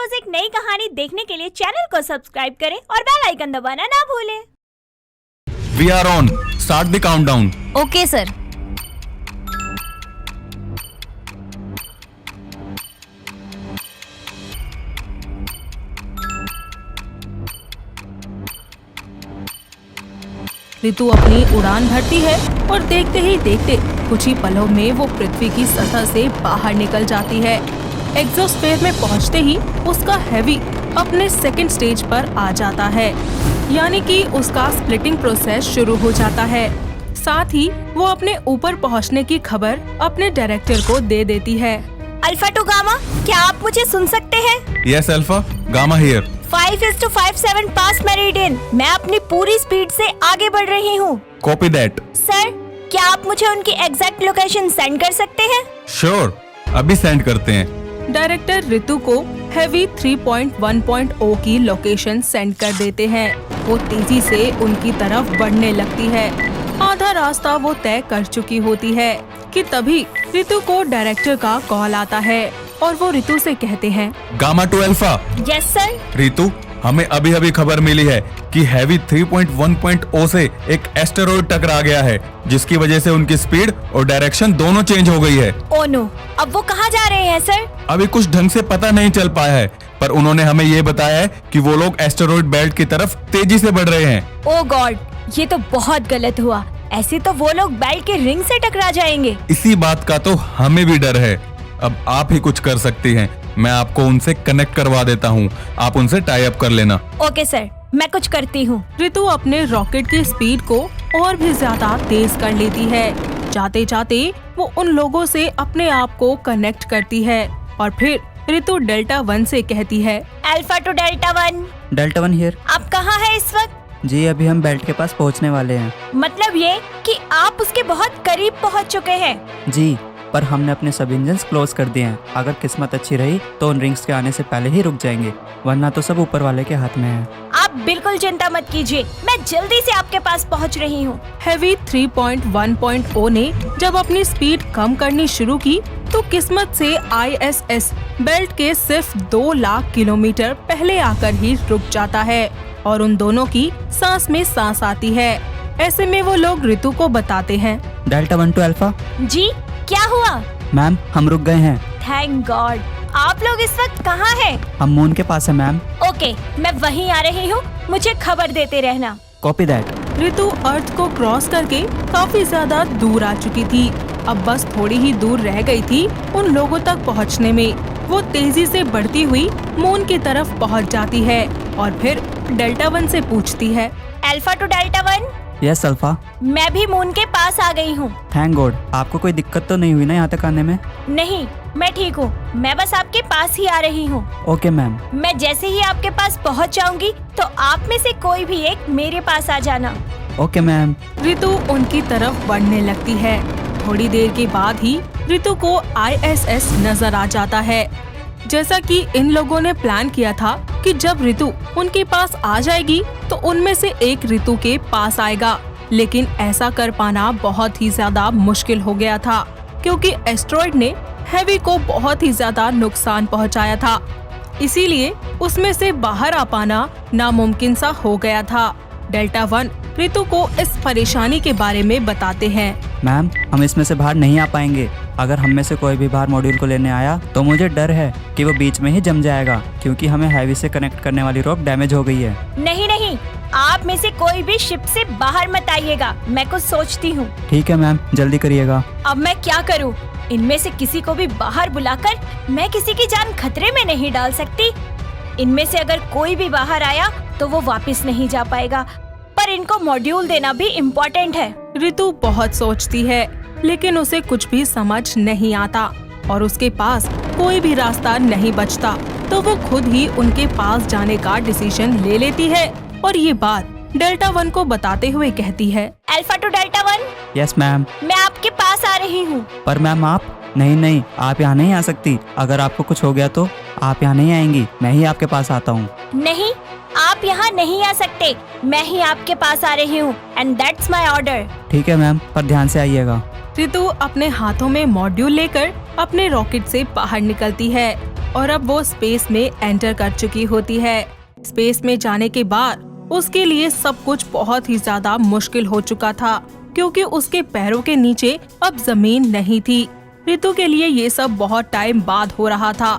रोज एक नई कहानी देखने के लिए चैनल को सब्सक्राइब करें और बेल आइकन दबाना ना भूलें। We are on. Start the countdown. Okay sir. Ritu अपनी उड़ान भरती है और देखते ही देखते कुछ ही पलों में वो पृथ्वी की सतह से बाहर निकल जाती है। एग्जोस्फेयर में पहुंचते ही उसका हेवी अपने सेकंड स्टेज पर आ जाता है, यानी कि उसका स्प्लिटिंग प्रोसेस शुरू हो जाता है। साथ ही वो अपने ऊपर पहुंचने की खबर अपने डायरेक्टर को दे देती है। अल्फा टू गामा, क्या आप मुझे सुन सकते हैं? Yes, Alpha. Gamma here. 5:57 pass meridian. मैं अपनी पूरी स्पीड से आगे बढ़ रही हूँ। Copy that. सर, क्या आप मुझे उनकी एग्जैक्ट लोकेशन सेंड कर सकते हैं? Sure. अभी सेंड करते हैं। डायरेक्टर ऋतु को हेवी 3.1.0 की लोकेशन सेंड कर देते हैं। वो तेजी से उनकी तरफ बढ़ने लगती है। आधा रास्ता वो तय कर चुकी होती है कि तभी ऋतु को डायरेक्टर का कॉल आता है और वो ऋतु से कहते हैं, gamma to alpha. Yes sir. Ritu, हमें अभी अभी खबर मिली है कि हैवी 3.1.0 से एक एस्टेरॉइड टकरा गया है, जिसकी वजह से उनकी स्पीड और डायरेक्शन दोनों चेंज हो गई है। ओह नो, अब वो कहाँ जा रहे हैं सर? अभी कुछ ढंग से पता नहीं चल पाया है, पर उन्होंने हमें ये बताया है कि वो लोग एस्टेरॉइड बेल्ट की तरफ तेजी से बढ़ रहे हैं। ओह गॉड, ये तो बहुत गलत हुआ। ऐसे तो वो लोग बेल्ट के रिंग से टकरा जाएंगे। इसी बात का तो हमें भी डर है। अब आप ही कुछ कर सकती हैं। मैं आपको उनसे कनेक्ट करवा देता हूँ, आप उनसे टाई अप कर लेना। ओके सर, मैं कुछ करती हूँ। ऋतु अपने रॉकेट की स्पीड को और भी ज्यादा तेज कर लेती है। जाते जाते वो उन लोगों से अपने आप को कनेक्ट करती है और फिर ऋतु डेल्टा 1 से कहती है, alpha two delta 1। Delta 1 here. आप कहाँ हैं इस वक्त? जी अभी हम बेल्ट के पास पहुंचने वाले हैं। मतलब ये कि आप उसके बहुत करीब पहुँच चुके हैं। जी, पर हमने अपने सब इंजन्स क्लोज कर दिए हैं। अगर किस्मत अच्छी रही तो उन रिंग्स के आने से पहले ही रुक जाएंगे, वरना तो सब ऊपर वाले के हाथ में है। आप बिल्कुल चिंता मत कीजिए, मैं जल्दी से आपके पास पहुंच रही हूँ। हेवी 3.1.0 ने जब अपनी स्पीड कम करनी शुरू की तो किस्मत से ISS बेल्ट के सिर्फ 2 लाख किलोमीटर पहले आकर ही रुक जाता है और उन दोनों की सांस में सांस आती है। ऐसे में वो लोग ऋतु को बताते हैं, डेल्टा 1 टू अल्फा। जी, क्या हुआ? मैम, हम रुक गए हैं। Thank God. आप लोग इस वक्त कहाँ हैं? हम मून के पास है मैम। ओके, मैं वहीं आ रही हूँ, मुझे खबर देते रहना। Copy that. ऋतु अर्थ को क्रॉस करके काफी ज्यादा दूर आ चुकी थी। अब बस थोड़ी ही दूर रह गई थी उन लोगों तक पहुंचने में। वो तेजी से बढ़ती हुई मून की तरफ पहुंच जाती है और फिर डेल्टा 1 से पूछती है, alpha two delta 1। Yes alpha. मैं भी मून के पास आ गई हूँ। Thank God. आपको कोई दिक्कत तो नहीं हुई ना यहाँ तक आने में? नहीं, मैं ठीक हूँ। मैं बस आपके पास ही आ रही हूँ। Okay ma'am. मैं जैसे ही आपके पास पहुँच जाऊंगी तो आप में से कोई भी एक मेरे पास आ जाना। Okay ma'am. ऋतु उनकी तरफ बढ़ने लगती है। थोड़ी देर के बाद ही ऋतु को ISS नजर आ जाता है। जैसा कि इन लोगों ने प्लान किया था कि जब ऋतु उनके पास आ जाएगी तो उनमें से एक ऋतु के पास आएगा, लेकिन ऐसा कर पाना बहुत ही ज्यादा मुश्किल हो गया था क्योंकि एस्टेरॉइड ने हेवी को बहुत ही ज्यादा नुकसान पहुंचाया था। इसीलिए उसमें से बाहर आ पाना नामुमकिन सा हो गया था। डेल्टा 1 ऋतु को इस परेशानी के बारे में बताते हैं। मैम, हम इसमें से बाहर नहीं आ पाएंगे। अगर हम में से कोई भी बाहर मॉड्यूल को लेने आया तो मुझे डर है कि वो बीच में ही जम जाएगा, क्योंकि हमें हैवी से कनेक्ट करने वाली रोप डैमेज हो गई है। नहीं नहीं, आप में से कोई भी शिप से बाहर मत आइएगा, मैं कुछ सोचती हूँ। ठीक है मैम, जल्दी करिएगा। अब मैं क्या करूँ? इनमें से किसी को भी बाहर बुलाकर मैं किसी की जान खतरे में नहीं डाल सकती। इनमें से अगर कोई भी बाहर आया तो वो वापस नहीं जा पाएगा, पर इनको मॉड्यूल देना भी इम्पोर्टेंट है। ऋतु बहुत सोचती है, लेकिन उसे कुछ भी समझ नहीं आता और उसके पास कोई भी रास्ता नहीं बचता, तो वो खुद ही उनके पास जाने का डिसीजन ले लेती है और ये बात डेल्टा 1 को बताते हुए कहती है, alpha two delta 1। Yes ma'am. मैं आपके पास आ रही हूँ। पर मैम आप नहीं, आप यहाँ नहीं आ सकती। अगर आपको कुछ हो गया तो आप यहाँ नहीं आएंगी, मैं ही आपके पास आता हूँ। नहीं, आप यहाँ नहीं आ सकते, मैं ही आपके पास आ रही हूँ एंड दैट्स माय ऑर्डर। ठीक है मैम, पर ध्यान से आइएगा। ऋतु अपने हाथों में मॉड्यूल लेकर अपने रॉकेट से बाहर निकलती है। और अब वो स्पेस में एंटर कर चुकी होती है। स्पेस में जाने के बाद उसके लिए सब कुछ बहुत ही ज्यादा मुश्किल हो चुका था, क्योंकि उसके पैरों के नीचे अब जमीन नहीं थी। ऋतु के लिए ये सब बहुत टाइम बाद हो रहा था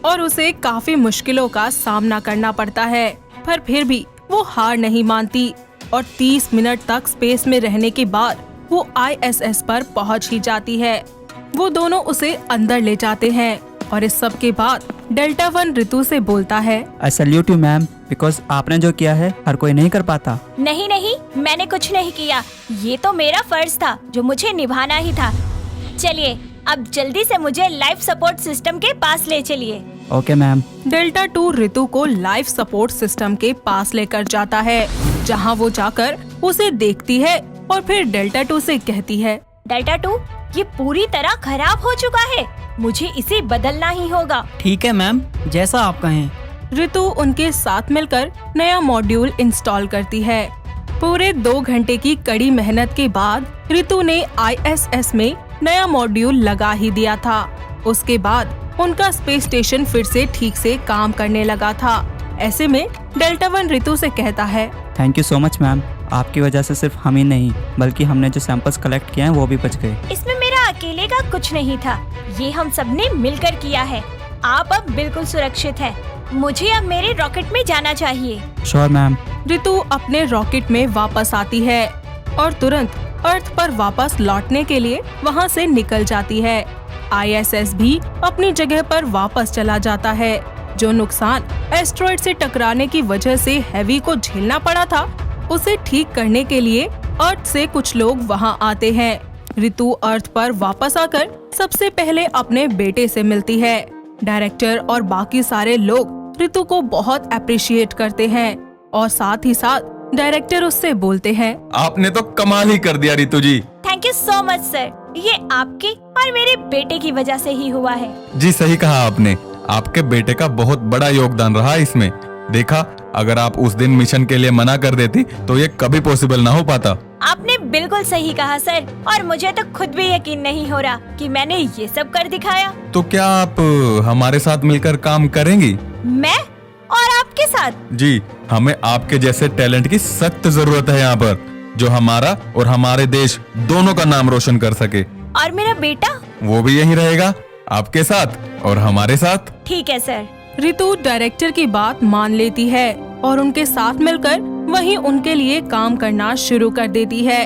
और उसे काफी मुश्किलों का सामना करना पड़ता है, पर फिर भी वो हार नहीं मानती और 30 मिनट तक स्पेस में रहने के बाद वो ISS पर पहुंच ही जाती है। वो दोनों उसे अंदर ले जाते हैं और इस सब के बाद डेल्टा 1 ऋतु से बोलता है, आई सैल्यूट यू मैम, बिकॉज आपने जो किया है हर कोई नहीं कर पाता। नहीं नहीं, मैंने कुछ नहीं किया। ये तो मेरा फर्ज था जो मुझे निभाना ही था। चलिए अब जल्दी से मुझे लाइफ सपोर्ट सिस्टम के पास ले चलिए। Okay ma'am. डेल्टा 2 ऋतु को लाइफ सपोर्ट सिस्टम के पास लेकर जाता है, जहां वो जाकर उसे देखती है और फिर डेल्टा 2 से कहती है, डेल्टा 2, ये पूरी तरह खराब हो चुका है, मुझे इसे बदलना ही होगा। ठीक है मैम, जैसा आप कहें। ऋतु उनके साथ मिलकर नया मॉड्यूल इंस्टॉल करती है। पूरे 2 घंटे की कड़ी मेहनत के बाद ऋतु ने ISS में नया मॉड्यूल लगा ही दिया था। उसके बाद उनका स्पेस स्टेशन फिर से ठीक से काम करने लगा था। ऐसे में डेल्टा 1 ऋतु से कहता है, thank you so much ma'am, आपकी वजह से सिर्फ हम ही नहीं बल्कि हमने जो सैंपल्स कलेक्ट किए हैं वो भी बच गए। इसमें मेरा अकेले का कुछ नहीं था, ये हम सबने मिलकर किया है। आप अब बिल्कुल सुरक्षित हैं। मुझे अब मेरे रॉकेट में जाना चाहिए। Sure ma'am. ऋतु अपने रॉकेट में वापस आती है और तुरंत अर्थ पर वापस लौटने के लिए वहां से निकल जाती है। ISS भी अपनी जगह पर वापस चला जाता है। जो नुकसान एस्ट्रॉइड से टकराने की वजह से हैवी को झेलना पड़ा था, उसे ठीक करने के लिए अर्थ से कुछ लोग वहां आते हैं। ऋतु अर्थ पर वापस आकर सबसे पहले अपने बेटे से मिलती है। डायरेक्टर और बाकी सारे लोग ऋतु को बहुत अप्रिशिएट करते हैं और साथ ही साथ डायरेक्टर उससे बोलते हैं, आपने तो कमाल ही कर दिया Ritu ji. Thank you so much sir, ये आपके और मेरे बेटे की वजह से ही हुआ है। जी सही कहा आपने, आपके बेटे का बहुत बड़ा योगदान रहा इसमें। देखा, अगर आप उस दिन मिशन के लिए मना कर देती तो ये कभी पॉसिबल ना हो पाता। आपने बिल्कुल सही कहा सर, और मुझे तो खुद भी यकीन नहीं हो रहा कि मैंने ये सब कर दिखाया। तो क्या आप हमारे साथ मिलकर काम करेंगी? मैं और आपके साथ? जी, हमें आपके जैसे टैलेंट की सख्त जरूरत है यहाँ पर, जो हमारा और हमारे देश दोनों का नाम रोशन कर सके। और मेरा बेटा? वो भी यहीं रहेगा, आपके साथ और हमारे साथ। ठीक है सर। ऋतु डायरेक्टर की बात मान लेती है और उनके साथ मिलकर वहीं उनके लिए काम करना शुरू कर देती है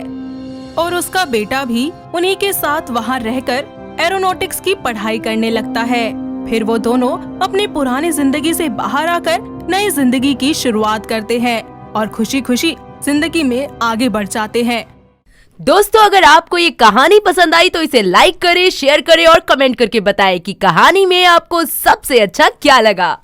और उसका बेटा भी उन्हीं के साथ वहां रहकर एरोनॉटिक्स की पढ़ाई करने लगता है। फिर वो दोनों अपनी पुरानी जिंदगी से बाहर आकर नई जिंदगी की शुरुआत करते हैं और खुशी खुशी जिंदगी में आगे बढ़ जाते हैं। दोस्तों, अगर आपको ये कहानी पसंद आई तो इसे लाइक करें, शेयर करें और कमेंट करके बताएं कि कहानी में आपको सबसे अच्छा क्या लगा।